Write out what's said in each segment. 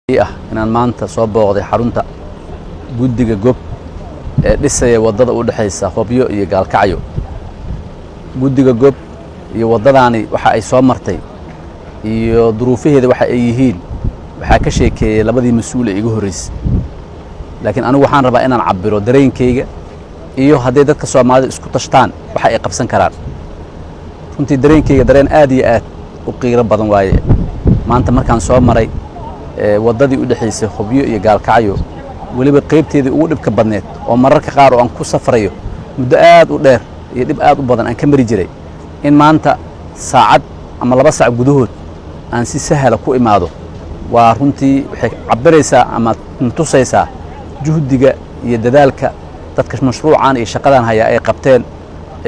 inaan maanta soo booqday xarunta guddiga gob ee dhisaya wadada u dhaxaysa Hobyo iyo Gaalkacyo. Guddiga gob iyo wadadaani waxa ay soo martay iyo duruufaheeda waxa ay yihiin waxa ka sheekeeyay labadii mas'uul ee igu horeysay. laakiin anigu waxaan rabaa inaan cabiro dareenkayga iyo haddii dadka Soomaalida isku tashtaan waxa ay qabsan karaan. runtii dareenkayga dareen aad iyo aad u qiiro badan waaye. maanta markaan soo maray wadadii u dhaxaysay Hobyo iyo Gaalkacyo waliba qaybteedii ugu dhibka badneed oo mararka qaar oo aan ku safrayo muddo aad u dheer iyo dhib aad u badan aan ka mari jiray in maanta saacad ama 2 saac gudahood aan si sahal ku imaado waa runtii waxay cabiraysaa ama tusaysaa juhdiga iyo dadaalka dadka mashruucan iyo shaqadan haya ay qabteen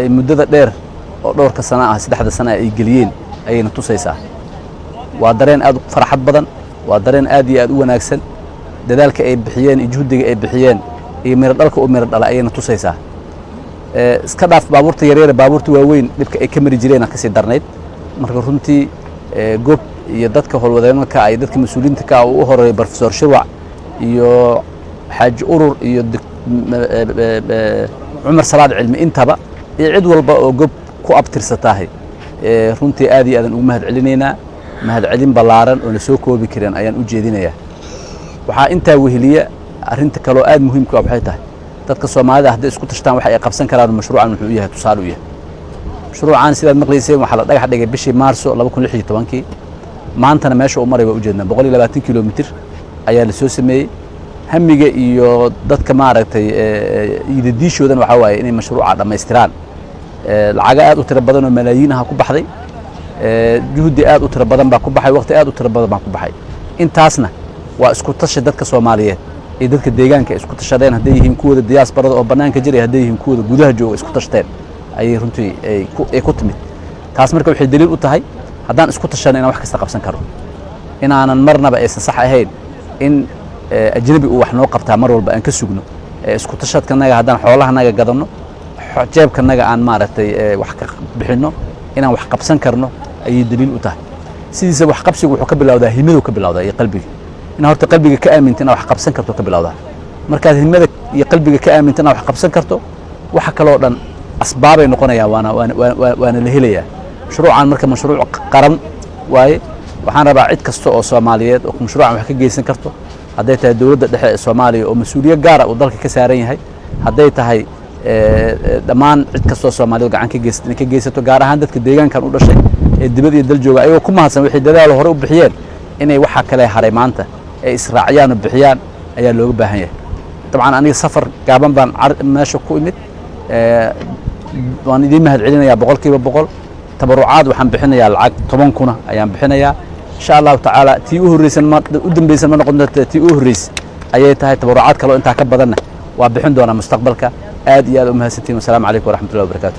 muddada dheer oo dhowrka sano ah 3 sano ay geliyeen ayayna tusaysaa. waa dareen aad u farxad badan waa dareen aad iyo aad u wanaagsan dadaalka ay bixiyeen iyo juhdiga ay bixiyeen iyo miro dhalka oo miro dhala ayayna tusaysaa. iska dhaaf baabuurta yaryar baabuurta waaweyn dhibka ay ka mari jireen ka sii darnayd. marka runtii gob iyo dadka howlwadeenka ay dadka mas'uuliyiinta ka u horeeyay Professor Shirwac iyo Xaaji Urur iyo Umar Salaad Cilmi intaba iyo cid walba oo gob ku abtirsatahay runtii aad iyo aad ugu mahad celinaynaa. mahad celin ballaaran oo la soo koobi kareen ayaan u jeedinayaa. waxaa intaa weheliya arinta kale oo aad muhiim ah waxay tahay dadka Soomaalida hadday isku tashtaan waxa ay qabsan karaan mashruucan wuxuu yahay tusaale u yahay. mashruucan sidaad maqlayseen waxa la dhagax dhigay bishii Maarso 2016 maantana meesha uu maray waa u jeednaa 120 kilomitir ayaa la soo sameeyay. hamiga iyo dadka maaragtay idadiishoodan waxa waaye inay mashruuca dhameystiraan. lacag aad u tiro badan oo malaayiin ah ku baxday. juhdi aad u tiro badan baa ku baxay waqti aad u tiro badan baa ku baxay. intaasna waa isku tashi dadka Soomaaliyeed ee dadka deegaanka isku tashadeen hadday yihiin kuwada diasporada oo banaanka jiray hadday yihiin kuwada gudaha jooga isku tashteen ayay runtii ay ku timid. taas marka waxay daliil u tahay haddaan isku tashano inaan wax kasta qabsan karo inaanan marnaba aysan sax ahayn in ajnabi uu wax noo qabtaa mar walba aan ka sugno isku tashadkanaga haddaan xoolahanaga gadano jeebkanaga aan maaragtay wax ka bixino inaan wax qabsan karno ayay daliil u tahay. sidiisa wax qabsigu wuxuu ka bilowdaa himadu ka bilowdaa iyo qalbiga in horta qalbiga ka aaminta in wax qabsan karto ka bilowdaa. markaad himada iyo qalbiga ka aaminta in wax qabsan karto waxa kale oo dhan asbaab ay noqonayaan waana la helayaa. mashruucan marka mashruuc qaran waaye waxaan rabaa cid kasta oo Soomaaliyeed oo mashruucan wax ka geysan karto hadday tahay dawladda dhexe ee Soomaaliya oo mas'uuliyad gaar ah oo dalka ka saaran yahay hadday tahay dhammaan cid kasta oo Soomaaliyeed gacan ka geysato gaar ahaan dadka deegaankan u dhashay ee dibadda iyo dal jooga ayagoo ku mahadsan wixii dadaal hore u bixiyeen inay waxa kale haray maanta ay israaciyaan oo bixiyaan ayaa looga baahan yahay. dabcan aniga safar gaaban baan meesha ku imid waan idin mahad celinayaa 100% tabarucaad waxaan bixinayaa lacag 10 kuna ayaan bixinayaa insha Allah taala tii u horeysan ma u dambaysan ma noqon doonto tii u horeysay ayay tahay tabarucaad kale oo inta ka badan waa bixin doona mustaqbalka. aad iyo aad u mahadsantiin. Assalaamu calaykum wa rahmatullahi wa barakaatuh.